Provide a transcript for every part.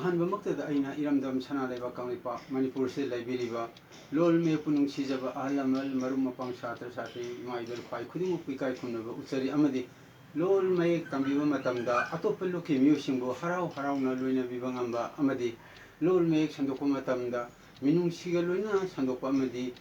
ꯑꯍꯥꯟꯕꯃꯛꯇꯗ ꯑꯩꯅ ꯏꯔꯝꯗꯝ ꯁꯅꯥ ꯂꯩꯕꯥꯛ ꯀꯪꯂꯩꯄꯥꯛ ꯃꯅꯤꯄꯨꯔꯁꯤꯗ ꯂꯩꯕꯤꯔꯤꯕ ꯂꯣꯜ ꯃꯌꯦꯛꯄꯨ ꯅꯨꯡꯁꯤꯖꯕ ꯑꯍꯜ ꯂꯃꯟ ꯃꯔꯨꯞ ꯃꯄꯥꯡ ꯁꯥꯇ꯭ꯔ ꯁꯥꯇ꯭ꯔꯤ ꯏꯃꯥ ꯏꯕꯦꯜ ꯈ꯭ꯋꯥꯏ ꯈꯨꯗꯤꯡꯃꯛꯄꯨ ꯏꯀꯥꯏ ꯈꯨꯝꯅꯕ ꯎꯠꯆꯔꯤ ꯑꯃꯗꯤ ꯂꯣꯜ ꯃꯌꯦꯛ ꯇꯝꯕꯤꯕ ꯃꯇꯝꯗ ꯑꯇꯣꯞꯄ ꯂꯨꯞꯀꯤ ꯃꯤꯑꯣꯏꯁꯤꯡꯕꯨ ꯍꯔꯥꯎ ꯍꯔꯥꯎꯅ ꯂꯣꯏꯅꯕꯤꯕ ꯉꯝꯕ ꯑꯃꯗꯤ ꯂꯣꯜ ꯃꯌꯦꯛ ꯁꯟꯗꯣꯛꯄ ꯃꯇꯝꯗ ꯃꯤꯅꯨꯡꯁꯤꯒ ꯂꯣꯏꯅꯅ ꯁꯟꯗꯣꯛꯄ ꯑꯃꯗꯤ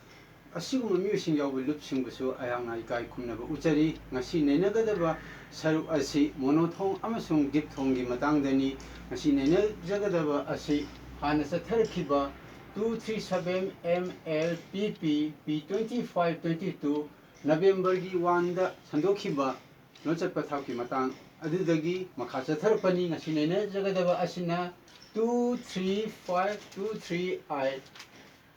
ꯑꯁꯤꯒꯨꯝꯕ ꯃꯤꯑꯣꯏꯁꯤꯡ ꯌꯥꯎꯕ ꯂꯨꯞꯁꯤꯡꯕꯨꯁꯨ ꯑꯩꯍꯥꯛꯅ ꯏꯀꯥꯏ ꯈꯨꯝꯅꯕ ꯎꯠꯆꯔꯤ ꯉꯁꯤ ꯅꯩꯅꯒꯗꯕ ꯁꯔꯨꯛ ꯑꯁꯤ ꯃꯣꯅꯣꯊꯣꯡ ꯑꯃꯁꯨꯡ ꯗꯤꯞꯊꯣꯡꯒꯤ ꯃꯇꯥꯡꯗꯅꯤ ꯉꯁꯤ ꯅꯩꯅꯖꯒꯗꯕ ꯑꯁꯤ ꯍꯥꯟꯅ ꯆꯠꯊꯔꯛꯈꯤꯕ 237 MLPP P2522 ꯅꯕꯦꯝꯕꯔꯒꯤ 1ꯗ ꯁꯟꯗꯣꯛꯈꯤꯕ ꯂꯣꯟꯆꯠ ꯄꯊꯥꯞꯀꯤ ꯃꯇꯥꯡ ꯑꯗꯨꯗꯒꯤ ꯃꯈꯥ ꯆꯠꯊꯔꯛꯄꯅꯤ ꯉꯁꯤ ꯅꯩꯅꯖꯒꯗꯕ ꯑꯁꯤꯅ 23523I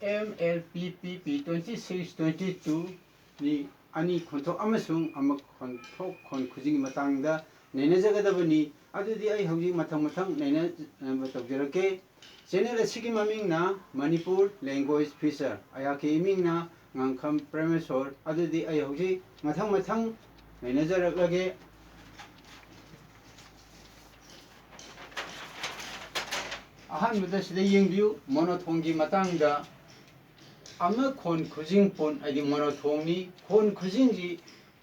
MLPP P2622 ni ani khonthok amasung amak khonthok khon khujing matangda neinajagadaबनी adudi ai hojik mathang mathang neina tawjarake channel asigi mamingna Manipur language feature ayaki imingna ngangkham Premesor adudi ai hojik mathang mathang neinajaraklage ahanbada sida yengbiu monothonggi matangda ama khon khujing pon adi monothongni khon khujingji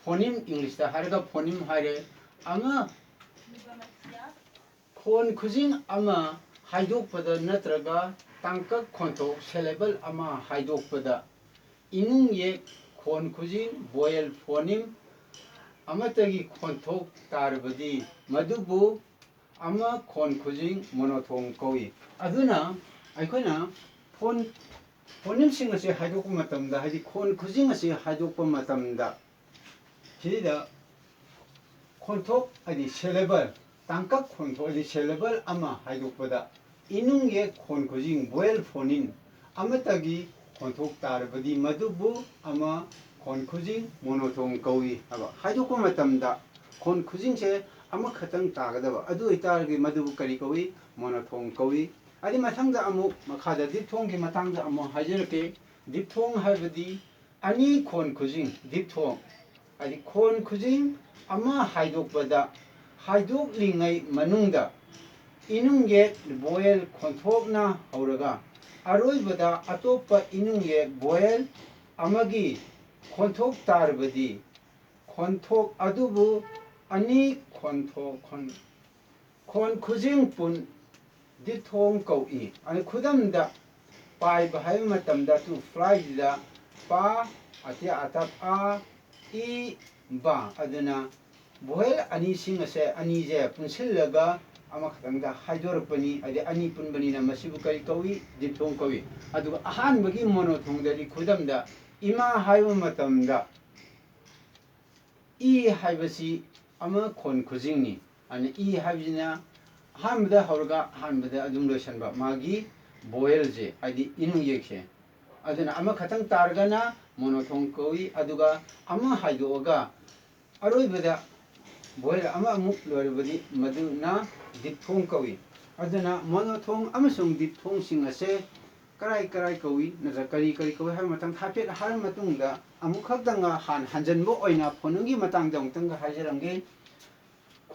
phonim english da harga phonim hare ama khon khujing ama haidokpada natraga tangkak khonthok syllable ama haidokpada inung ye khon khujing vowel phonim amatagi khonthok tarbadi madubu ama khon khujing monothong kawi aduna aikoina phonim sing ase haidokpa matamda hadi khon khujing ase haidokpa matamda sida khonthok adi syllable tangkak khonthok adi syllable ama haidokpada inung ye khon khujing vowel phonin amatagi khonthok tarbadi madubu ama khon khujing monothong kawi aba haidokpa matamda khon khujing se ama khatang tagadaba adu itargi madubu kari kawi monothong kawi adi mathangda amu makhada dipthonggi matangda amu hajarake dipthong habadi ani khon khujing dipthong adi khon khujing ama haidokpada haidoklingai manungda inung ye vowel khonthokna hauraga aroibada atopa inung ye vowel amagi khonthok tarbadi khonthok adubu ani khonthok khon khujing pun dipthong kawi ani khudamda pai bahai matamda tu fly da pa atia atap a I ba aduna vowel ani sing ase ani je punsillaga ama khatangda haidorakpani adi ani punbani na masibu kari kawi dipthong kawi aduga ahanbagi monothongdari khudamda ima haiba matamda I haibasi ama khon khujingni ani I haibjina ahanbada hauraga ahanbada adum loisanba magi vowel je adi inung yekse aduna ama khatang targana monothong kawi aduga ama haidoga aroibada vowel ama amuk loirabadi maduna dipthong kawi aduna monothong amasung dipthong sing ase karai karai kawi naja kari kawi hai matang thapet har matungda amuk khakdanga hanjanbo oina phonungi matang dongtanga hajarange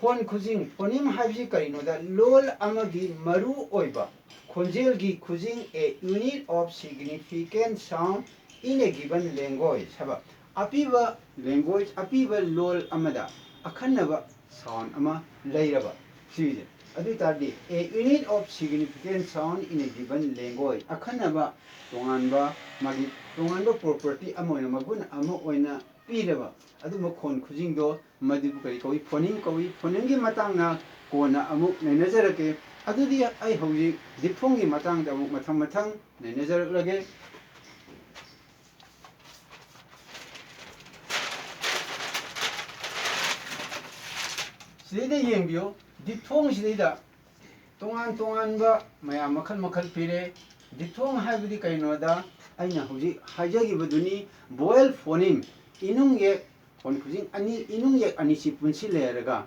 khon khujing phonim haibji karino da lol amagi maru oiba khonjelgi khujing a unit of significant sound in a given language haba apiba language apiba lol amada akhanaba sound ama leiraba sije adu tardi a unit of significant sound in a given language akhanaba tonganba magi tonganba property amoina magun amo oina piraba adu mo khon khujing do madibu kari kawi phoningi matangna kona amuk nainajarake adudi ai hoji dipthonggi matangda amuk mathang mathang nainajarake sida yengbiyo dipthong sida tongan ba mayam makhal makhal pire dipthong haibadi kainoda aina hoji haijagibaduni vowel phonim inung ye khon khujing ani inung ye ani si punsi leraga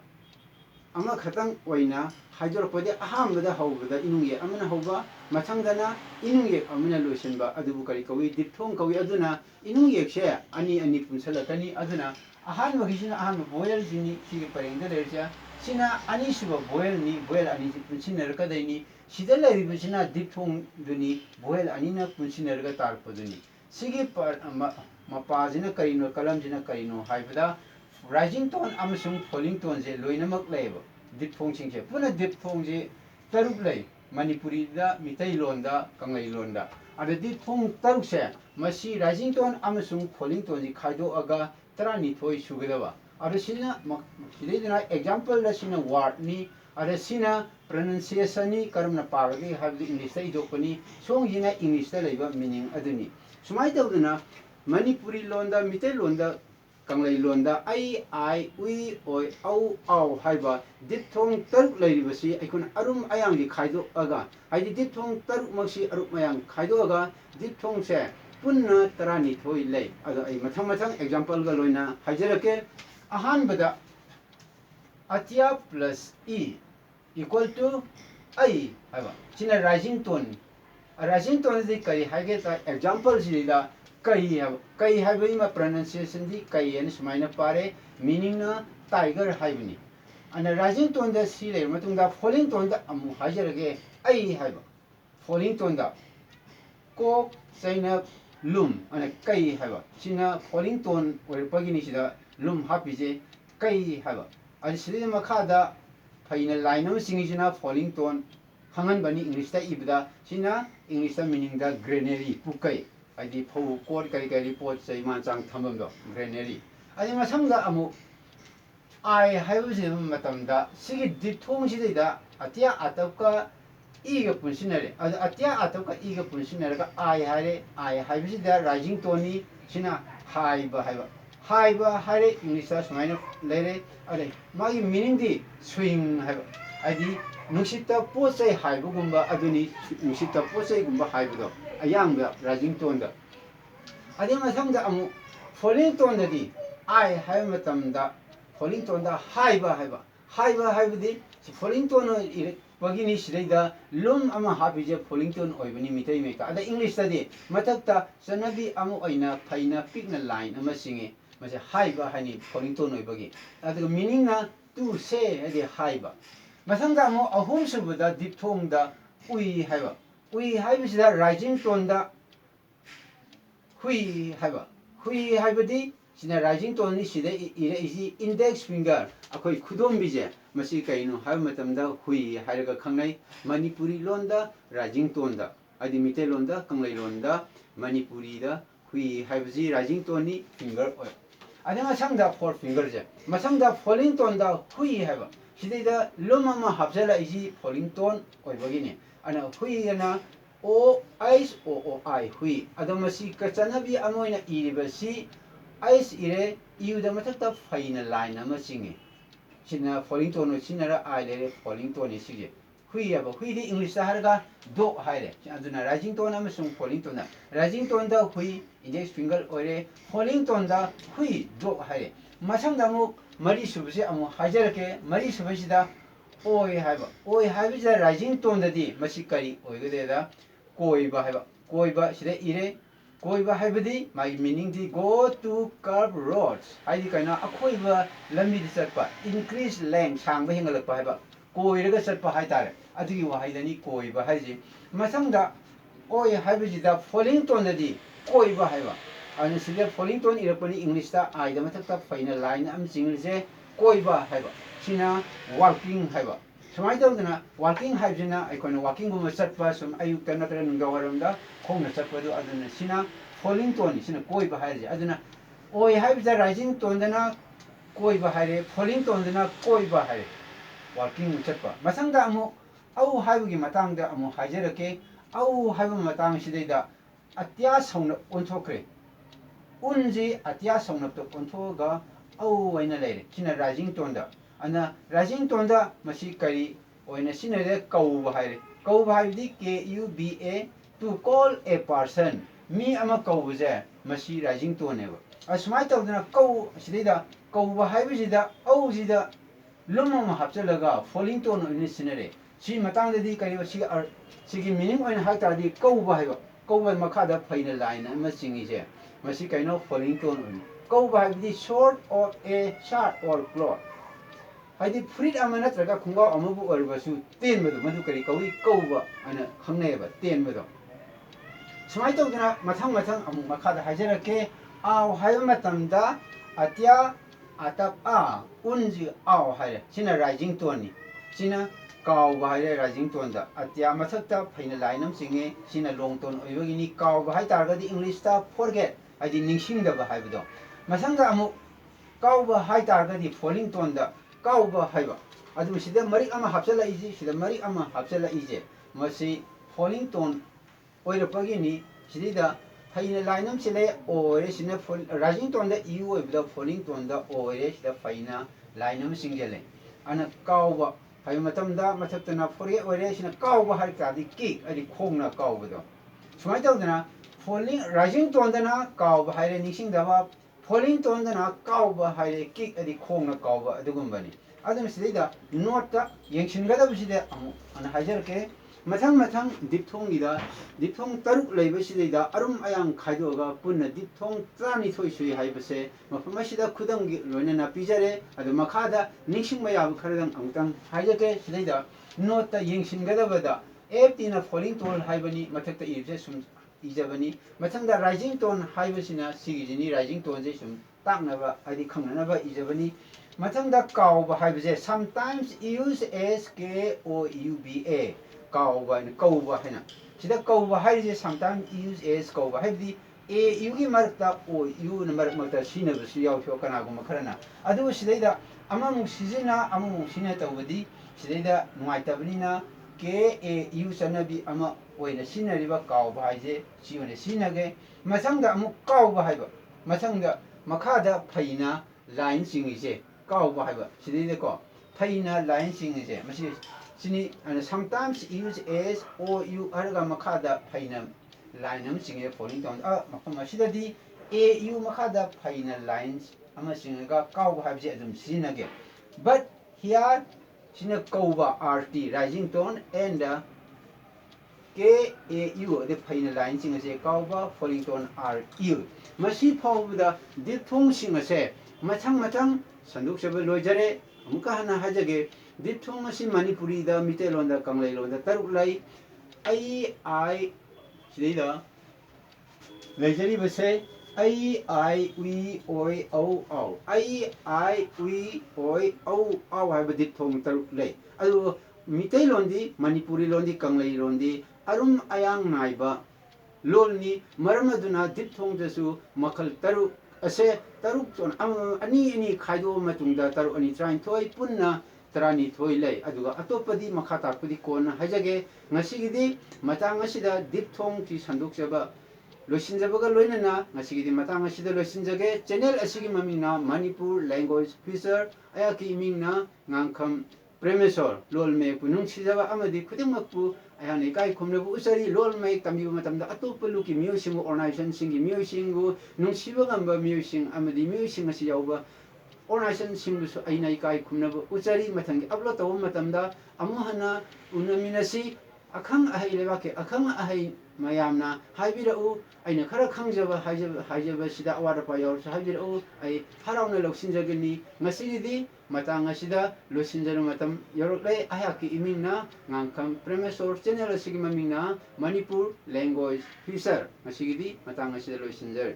ama khatang oina haidorakpadi ahambada haubada inung ye amana hauba mathangdana inung ye amana loisanba adubu kari kawi dipthong kawi aduna inung ye se ani punsalakani aduna ahan magisina ahan vowel jini sigi parengda lerja Sina ani suba boil ni boil ani punchiner ka daini sida lai bi sina diphong duni boil ani na punchiner ka tar poduni sigi par mapa jina karino kalam jina karino haibada rising tone amasung falling tone je loinamak laiba diphong singje puna diphong je taruk lai manipuri da mitai londa kangai londa ada diphong taruk se masi rising tone amasung falling tone ji khaido aga tarani thoi sugedaba ada sina sidina example la sina word ni ada sina pronunciation ni karamna paragi habdi english ai dokoni song jina english ta leiba meaning aduni sumai tawduna manipuri londa mitai londa kanglai londa ai ui oi au au haiba diphong taruk leiribasi aikun arum ayang gi khaido aga haidi diphong taruk maksi arum ayang khaido aga diphong se punna tarani thoi lei ada ai mathang mathang example ga loina hajarake ahan bada Atya plus E equal to I haiba sina rising tone a rising tone di kai haige ta example sida kai haiba ima pronunciation di kai en sumaina pare meaning na tiger haibani ana rising tone da si le matung da falling tone da amu hajarage ai haiba falling tone da ko saina lum ana kai haiba sina falling tone or pagini sida lum hapije kai haiba ani sida makada faina line am singijina falling tone hangan bani english ta ibda sina english ta meaning da granary pukai adi pho kor kari kari pot sei man chang thambam do granary ani masangda amu ai haibusi matamda sigi dithong sidida atia atapka iga punsinare atia atapka iga punsinare ka ai haibusi da rising tone sina haiba hare english ta sumaina lere ade magi meaning di swing haiba adi nuksita posai haiba gumba aduni nuksita posai gumba haiba do ayang rising tone da adi masangda amu falling tone da di ai haiba matamda falling tone da haiba di falling tone bagini sidai lum ama habije falling tone oibani mitai meka ada english ta di matakta sanabi amu aina phaina pikna line ama singe mase haiba hani falling tone oibagi ada meaning na to say adi haiba masangda amu ahum subada diphong da ui haibisida rising tone da hui haibadi sina rising tone ni sida ire isi index finger akoi khudom bije masi kaino haib matamda hui hairaga khangnai manipuri londa rising tone da adi mite londa kanglai londa manipuri da hui haibji rising tone ni finger oi ada masangda four finger je masangda falling tone da hui haiba sidida loma ma habjala isi falling tone oi bagini ana hui na o I hui adamasi kachanabi amoina iribasi ice ire iu da matakta faina line ama singe sina falling tone sinara I le falling tone sige hui aba hui di english da harga do haire aduna rising tone ama sung falling tone rising tone da hui index finger oire falling tone da hui do haire masangda mu mari subse amu hajarake mari subsida oi haibija rising tone da di masi kari oigededa koiba sida ire koiba haibadi my meaning di go to curve roads haidi kaina akoiba lambi di chatpa increase length sangba hengalakpa haiba koiraga chatpa haitare adugi wahaidani koiba haiji masangda oi haibiji da falling tone da di koiba haiba ani sida falling tone irapani english ta ai da matakta faina line am jinglje koiba haiba sina walking haiba sumai tawduna walking haibjina aikoina walking guma chatpa sum ayukta natara nungdawaramda khongna chatpadu aduna sina falling tone sina koiba haije aduna oi haibja rising tone dana koiba haire falling tone dana koiba haire walking chatpa masangda amu au haibugi matangda amu hajerake au haibu matang sidaida atya sauna onthokre unji atya sauna to onthoga au waina leire sina rising tone da ana rising tone da masi kari oina sinare kauba haire KUBA to call a person mi ama kauba je masi rising tone eba asmai tawdana kau sidida kauba haibisida au sida luma ma hapchalaga falling tone oina sinare si matang da di kari sigi meaning oina hakta di kauba haiba kauba makada faina line ama singi je masi kaino falling tone oina kauba haibidi short of a shirt or cloth हाइदि फ्रिट अमा नत्रगा खुंगा अमबु अरबसु तेन मदु मदु करी कवी कौबा अना खंगनेबा तेन मदु सुमाइ तौदना मथंग मथंग अमु मखादा हाजरके आव हाइबा मतमदा अत्या atap a unji aw haire sina rising tone ni sina kaw ba haire rising tone da atya mathakta phaina lainam singe sina long tone oibagi ni kaw ba hai tar ga di english ta forget adi ningsing da ba haibo masanga amu kaw ba hai tar ga di falling tone da kaw ba haiba adu sida mari ama hapsala iji sida mari ama hapsala ije masi falling tone oirapagi ni sidida Haina lainam sile ore sina rising tone da u oibda falling tone da ore sida faina lainam singjale ana kawba hai matam da mathaktana forge ore sina kawba har ta di ki adi khongna kawba do sumai tawdana falling rising tone da na kawba haire nising da ba falling tone da na kawba haire ki adi khongna kawba adugumbani adum sida note ta yengshin ga da biside amu ana hajar ke mathang mathang dipthong ida dipthong taruk leiba sidida arum ayang khaidoga punna dipthong trani thoi sui haibase mafama sida khudang gi loina na pijare adu makhada ningsing mayab kharadang amtang haijake sidida nota yengshin gadabada tina falling tone haibani mathakta ibse sum ijabani mathangda rising tone haibasina sigijini rising tone je sum taknaba adi khangnaba ijabani mathangda kawba haibase sometimes use as k o u b a kauba ni kauba hena sida kauba haije sometimes use as kauba haidi a yugi marta o yu na marta sina bu yaw sho kana gum kharana adu sidaida amamuk sizina amamuk sina tawdi sidaida nuaitabnina ke a yu sanabi ama oina sina riba kauba haije sione sinage masangda amuk kauba haiba masangda makhada phaina line singise kauba haiba sidaida ko phaina line singise masi sini sometimes use as or you arga makada phaina line am singe falling down mafam asidadi a u makada phaina lines ama singa kaw habje adum sinage but here sina kawba rt rising tone and k a u the phaina line singa se kawba falling tone r u masi phawda dithong singa se mathang mathang sanduk sebe lojare amuka hana hajage dithong asi manipuri da mitelon da kanglai lon da taruk lai ai sidida lejari base ai we oi au au ai we oi au au hai ba dithong taruk lai adu mitelon di manipuri lon di kanglai lon di arum ayang naiba lolni maramaduna dithong jasu makal taruk ase taruk ton ani ani khaido matungda taruk ani train thoi punna tarani thoi lei aduga atopadi makhata pudi kon hajage ngasigidi matang asida dipthong ti sandukjaba loisinjabaga loinana ngasigidi matang asida loisinjage channel asigi mamina manipur language feature ayaki mingna ngangkham premesor lolme punung sijaba amadi khudingmakpu ayani kai khomlebu usari lolme tambiba matamda atopaluki music organization singi music nungsiba gamba music amadi music asi yauba organization singbusu aina ikai khumnaba uchari mathangi upload taw matamda amuhana unaminasi akhang ahai lebake akhang ahai mayamna haibirau aina khara khangjaba haijaba sida awada pa yor haibirau ai harauna loksinjagani ngasigidi matang asida losinjana matam yoroklai ayaki imingna ngangkam premesor channel asigi mamingna manipur language feature ngasigidi matang asida losinjar